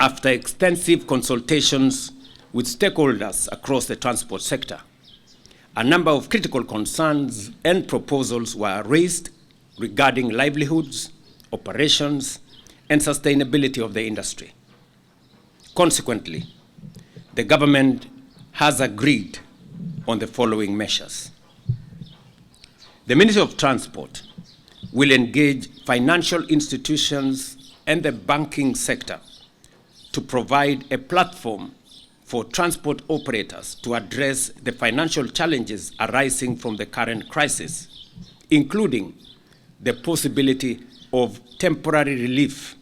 After extensive consultations with stakeholders across the transport sector, a number of critical concerns and proposals were raised regarding livelihoods, operations, and sustainability of the industry. Consequently, the government has agreed on the following measures. The Ministry of Transport will engage financial institutions and the banking sector to provide a platform for transport operators to address the financial challenges arising from the current crisis, including the possibility of temporary relief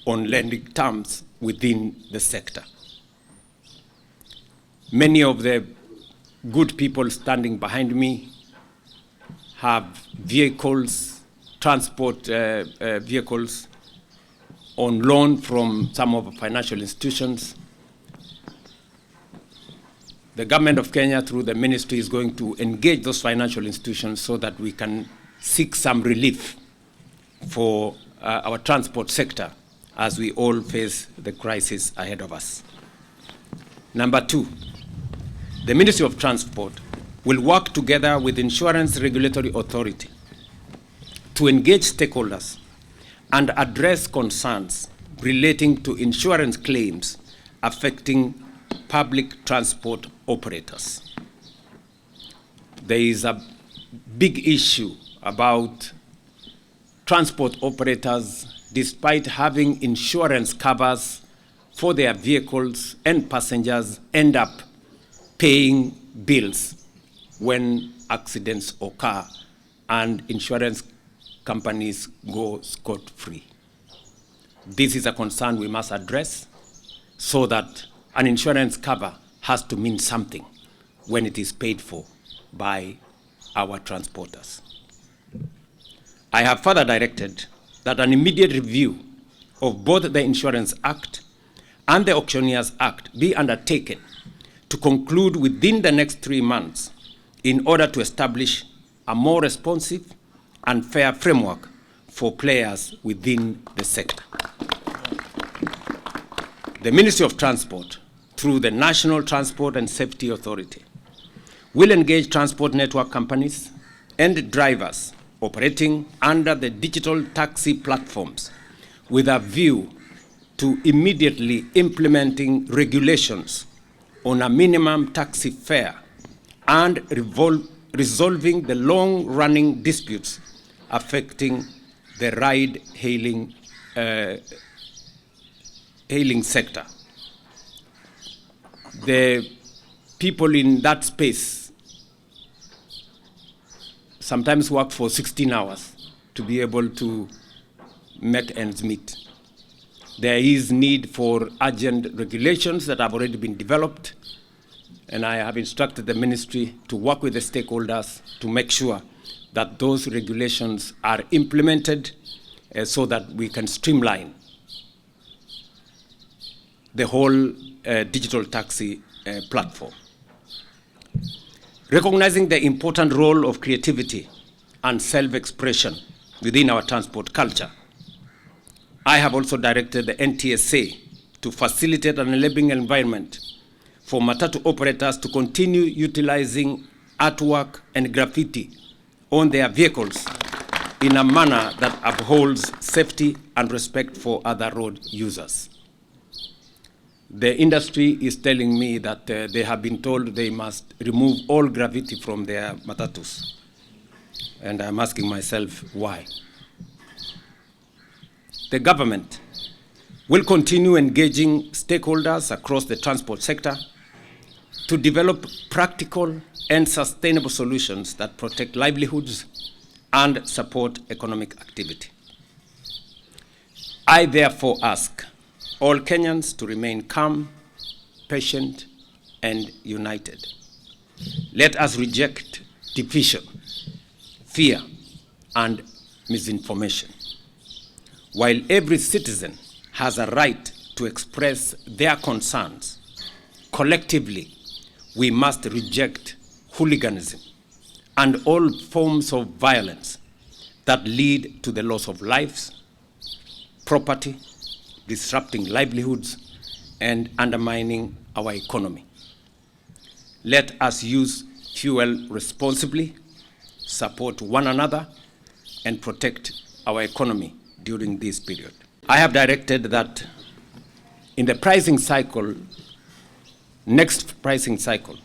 on lending terms within the sector. Many of the good people standing behind me have vehicles, transport vehicles on loan from some of the financial institutions. The government of Kenya, through the ministry, is going to engage those financial institutions so that we can seek some relief for our transport sector as we all face the crisis ahead of us. Number two, the Ministry of Transport will work together with Insurance Regulatory Authority to engage stakeholders and address concerns relating to insurance claims affecting public transport operators. There is a big issue about transport operators, despite having insurance covers for their vehicles and passengers, end up paying bills when accidents occur and insurance companies go scot-free. This is a concern we must address so that an insurance cover has to mean something when it is paid for by our transporters. I have further directed that an immediate review of both the Insurance Act and the Auctioneers Act be undertaken to conclude within the next 3 months in order to establish a more responsive and fair framework for players within the sector. The Ministry of Transport, through the National Transport and Safety Authority, will engage transport network companies and drivers operating under the digital taxi platforms with a view to immediately implementing regulations on a minimum taxi fare and resolving the long-running disputes affecting the ride-hailing sector. The people in that space sometimes work for 16 hours to be able to make ends meet. There is need for urgent regulations that have already been developed, and I have instructed the ministry to work with the stakeholders to make sure that those regulations are implemented so that we can streamline the whole digital taxi platform. Recognizing the important role of creativity and self-expression within our transport culture, I have also directed the NTSA to facilitate an enabling environment for matatu operators to continue utilizing artwork and graffiti on their vehicles in a manner that upholds safety and respect for other road users. The industry is telling me that they have been told they must remove all graffiti from their matatus. And I'm asking myself, why? The government will continue engaging stakeholders across the transport sector to develop practical and sustainable solutions that protect livelihoods and support economic activity. I therefore ask all Kenyans to remain calm, patient, and united. Let us reject division, fear, and misinformation. While every citizen has a right to express their concerns, collectively, we must reject hooliganism and all forms of violence that lead to the loss of lives, property, disrupting livelihoods, and undermining our economy. Let us use fuel responsibly, support one another, and protect our economy during this period. I have directed that in the pricing cycle, next pricing cycle,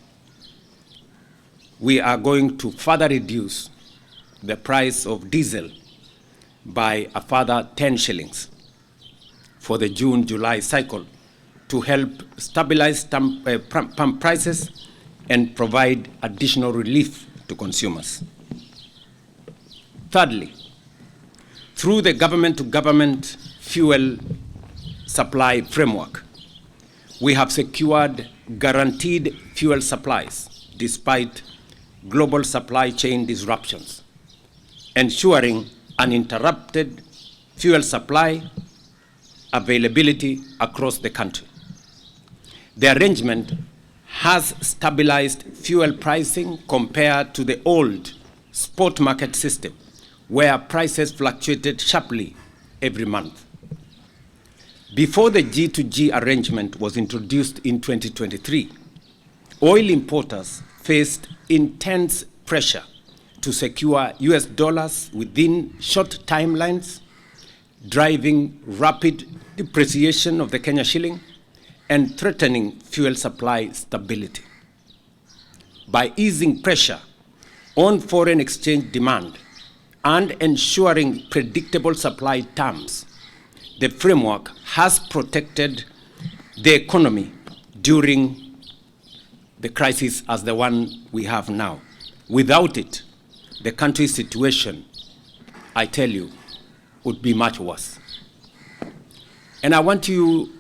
we are going to further reduce the price of diesel by a further 10 shillings for the June-July cycle to help stabilize pump prices and provide additional relief to consumers. Thirdly, through the government-to-government fuel supply framework, we have secured guaranteed fuel supplies despite global supply chain disruptions, ensuring uninterrupted fuel supply availability across the country. The arrangement has stabilized fuel pricing compared to the old spot market system, where prices fluctuated sharply every month. Before the G2G arrangement was introduced in 2023, oil importers faced intense pressure to secure US dollars within short timelines, driving rapid depreciation of the Kenya shilling and threatening fuel supply stability. By easing pressure on foreign exchange demand and ensuring predictable supply terms, the framework has protected the economy during the crisis as the one we have now. Without it, the country's situation, I tell you, would be much worse. And I want you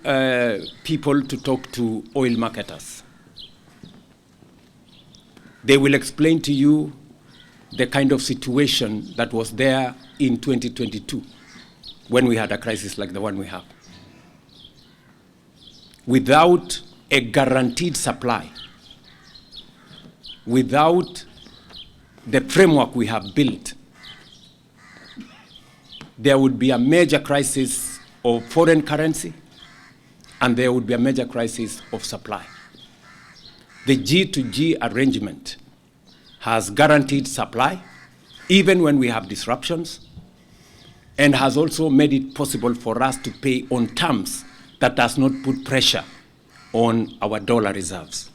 people to talk to oil marketers. They will explain to you the kind of situation that was there in 2022 when we had a crisis like the one we have. Without a guaranteed supply, without the framework we have built, there would be a major crisis of foreign currency, and there would be a major crisis of supply. The G2G arrangement has guaranteed supply, even when we have disruptions, and has also made it possible for us to pay on terms that does not put pressure on our dollar reserves.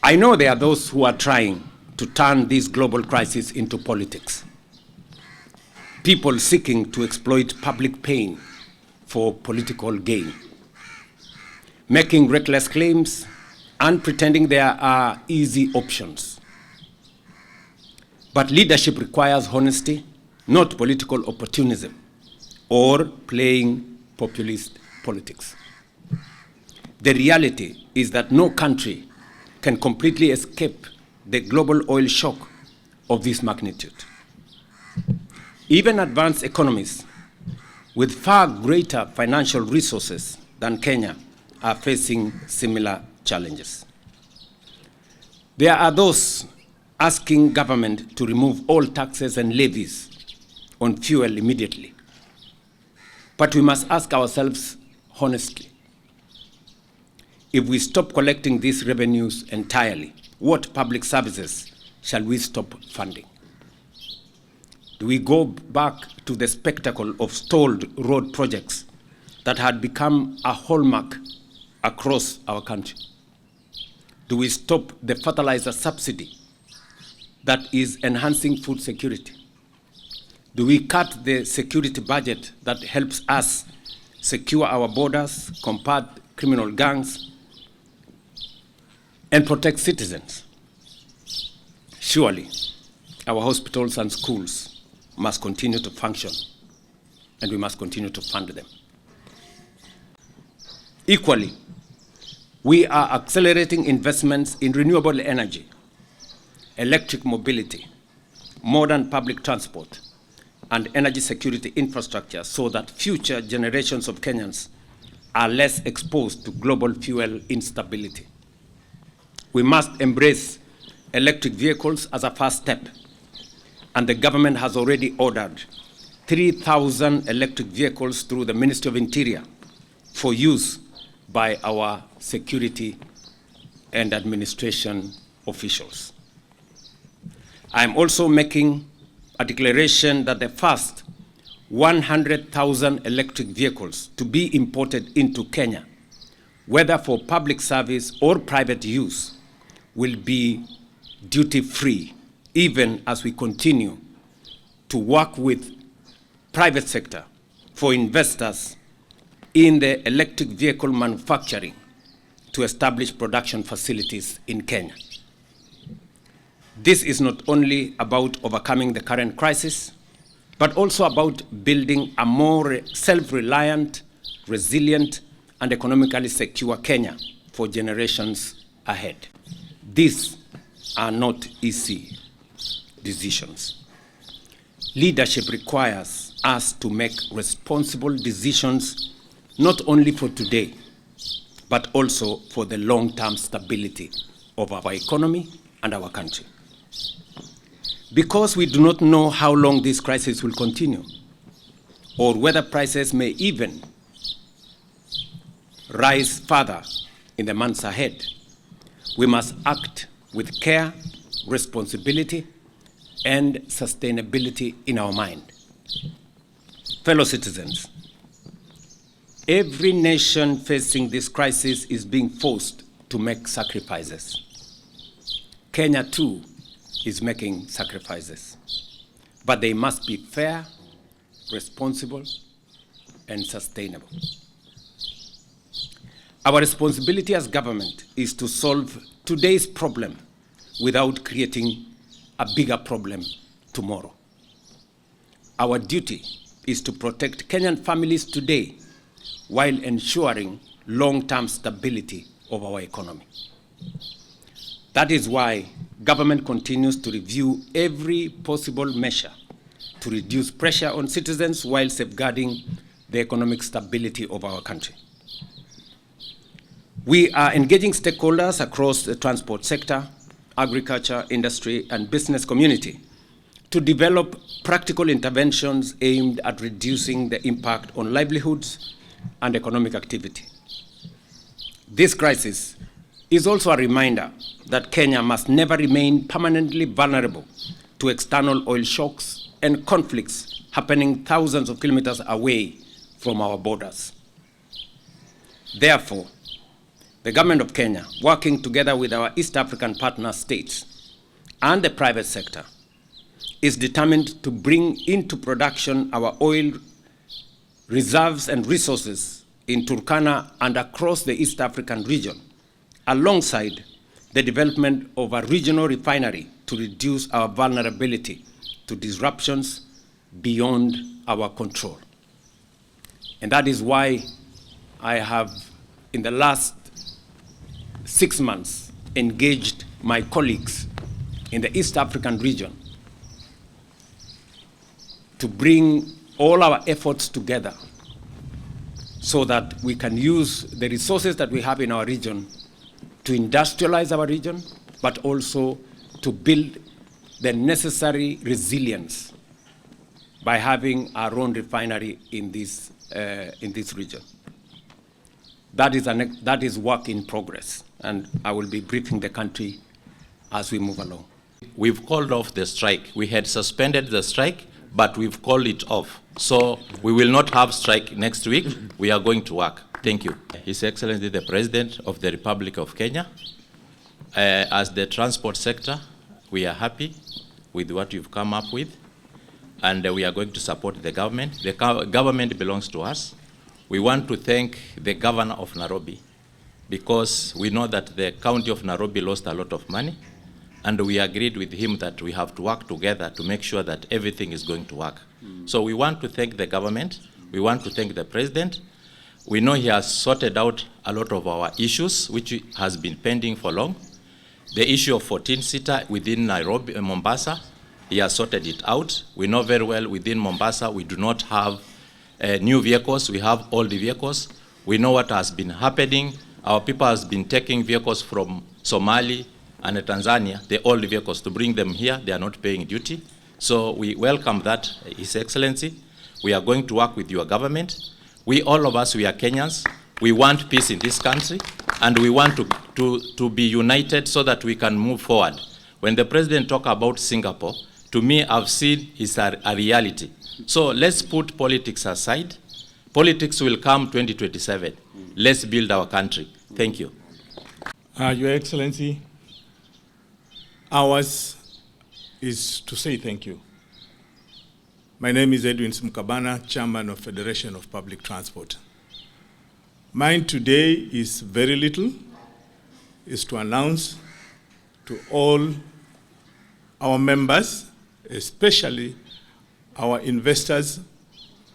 I know there are those who are trying to turn this global crisis into politics. People seeking to exploit public pain for political gain, making reckless claims and pretending there are easy options. But leadership requires honesty, not political opportunism or playing populist politics. The reality is that no country can completely escape the global oil shock of this magnitude. Even advanced economies with far greater financial resources than Kenya are facing similar challenges. There are those asking government to remove all taxes and levies on fuel immediately. But we must ask ourselves honestly, if we stop collecting these revenues entirely, what public services shall we stop funding? Do we go back to the spectacle of stalled road projects that had become a hallmark across our country? Do we stop the fertilizer subsidy that is enhancing food security? Do we cut the security budget that helps us secure our borders, combat criminal gangs, and protect citizens? Surely, our hospitals and schools must continue to function, and we must continue to fund them. Equally, we are accelerating investments in renewable energy, electric mobility, modern public transport, and energy security infrastructure so that future generations of Kenyans are less exposed to global fuel instability. We must embrace electric vehicles as a first step, and the government has already ordered 3,000 electric vehicles through the Ministry of Interior for use by our security and administration officials. I am also making a declaration that the first 100,000 electric vehicles to be imported into Kenya, whether for public service or private use, will be duty-free, even as we continue to work with private sector for investors in the electric vehicle manufacturing to establish production facilities in Kenya. This is not only about overcoming the current crisis, but also about building a more self-reliant, resilient, and economically secure Kenya for generations ahead. These are not easy decisions. Leadership requires us to make responsible decisions not only for today, but also for the long-term stability of our economy and our country. Because we do not know how long this crisis will continue, or whether prices may even rise further in the months ahead, we must act with care, responsibility, and sustainability in our mind. Fellow citizens, every nation facing this crisis is being forced to make sacrifices. Kenya, too, is making sacrifices, but they must be fair, responsible, and sustainable. Our responsibility as government is to solve today's problem without creating a bigger problem tomorrow. Our duty is to protect Kenyan families today while ensuring long-term stability of our economy. That is why government continues to review every possible measure to reduce pressure on citizens while safeguarding the economic stability of our country. We are engaging stakeholders across the transport sector, agriculture, industry, and business community to develop practical interventions aimed at reducing the impact on livelihoods and economic activity. This crisis is also a reminder that Kenya must never remain permanently vulnerable to external oil shocks and conflicts happening thousands of kilometers away from our borders. Therefore, the government of Kenya, working together with our East African partner states and the private sector, is determined to bring into production our oil reserves and resources in Turkana and across the East African region, alongside the development of a regional refinery to reduce our vulnerability to disruptions beyond our control. And that is why I have, in the last 6 months, engaged my colleagues in the East African region to bring all our efforts together so that we can use the resources that we have in our region to industrialize our region, but also to build the necessary resilience by having our own refinery in this region. That is work in progress, and I will be briefing the country as we move along. We've called off the strike. We had suspended the strike, but we've called it off. So we will not have strike next week. We are going to work. Thank you. His Excellency the President of the Republic of Kenya, as the transport sector, we are happy with what you've come up with, and we are going to support the government. The government belongs to us. We want to thank the governor of Nairobi, because we know that the county of Nairobi lost a lot of money, and we agreed with him that we have to work together to make sure that everything is going to work. So we want to thank the government. We want to thank the president. We know he has sorted out a lot of our issues, which has been pending for long. The issue of 14-seater within Nairobi and Mombasa, he has sorted it out. We know very well within Mombasa we do not have new vehicles, we have old vehicles. We know what has been happening. Our people has been taking vehicles from Somali and Tanzania, the old vehicles, to bring them here. They are not paying duty. So we welcome that, His Excellency. We are going to work with your government. We, all of us, we are Kenyans. We want peace in this country, and we want to be united so that we can move forward. When the president talk about Singapore, to me, I've seen it's a reality. So let's put politics aside. Politics will come 2027. Let's build our country. Thank you. Your Excellency, ours is to say thank you. My name is Edwin Smukabana, Chairman of Federation of Public Transport. Mine today is very little, is to announce to all our members, especially our investors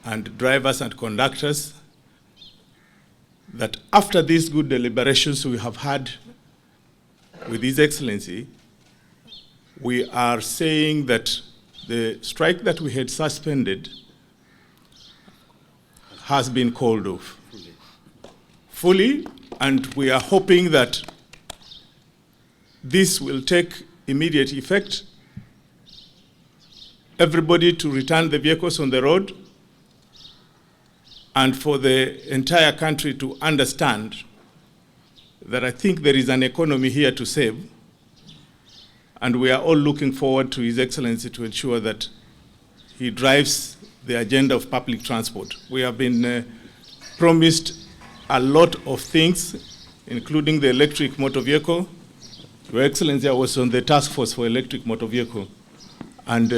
and drivers and conductors, that after these good deliberations we have had with His Excellency, we are saying that the strike that we had suspended has been called off fully, and we are hoping that this will take immediate effect. Everybody to return the vehicles on the road, and for the entire country to understand that I think there is an economy here to save, and we are all looking forward to His Excellency to ensure that he drives the agenda of public transport. We have been promised a lot of things, including the electric motor vehicle. Your Excellency, I was on the task force for electric motor vehicle, and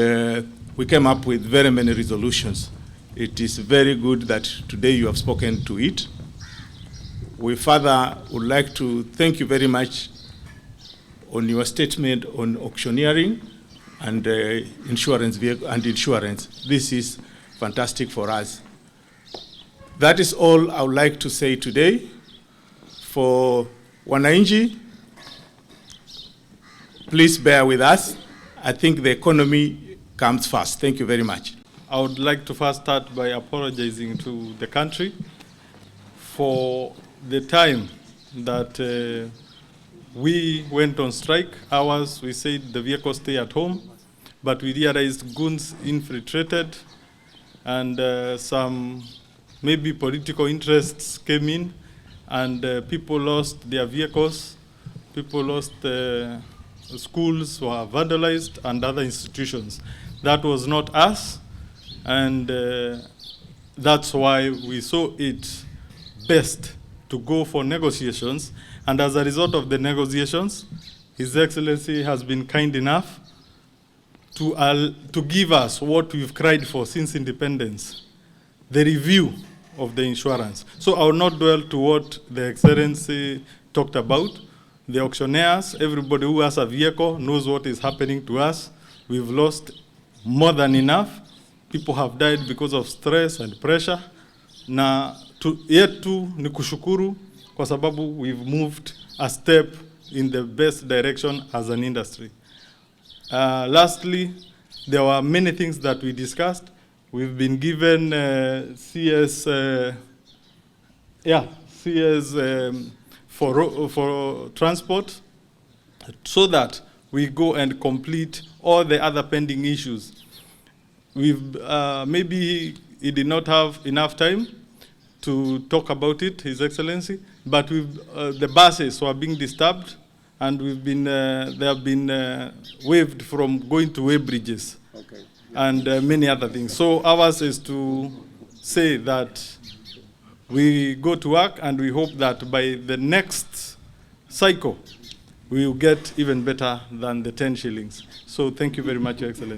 we came up with very many resolutions. It is very good that today you have spoken to it. We further would like to thank you very much on your statement on auctioneering and insurance. This is fantastic for us. That is all I would like to say today. For Wananchi, please bear with us. I think the economy comes first. Thank you very much. I would like to first start by apologizing to the country for the time that we went on strike. Ours, we said the vehicles stay at home, but we realized goons infiltrated, and some maybe political interests came in, and people lost their vehicles, people lost schools were vandalized, and other institutions. That was not us, and that's why we saw it best to go for negotiations. And as a result of the negotiations, His Excellency has been kind enough to give us what we've cried for since independence, the review of the insurance. So I will not dwell to what the Excellency talked about. The auctioneers, everybody who has a vehicle knows what is happening to us. We've lost more than enough. People have died because of stress and pressure. Na yetu ni kushukuru kwa sababu we've moved a step in the best direction as an industry. Lastly, there were many things that we discussed. We've been given CS for transport, so that we go and complete all the other pending issues. We've maybe he did not have enough time to talk about it, His Excellency, but the buses were being disturbed, and they have been waived from going to weighbridges, okay, and many other things. So ours is to say that we go to work, and we hope that by the next cycle we will get even better than the 10 shillings. So thank you very much, Your Excellency.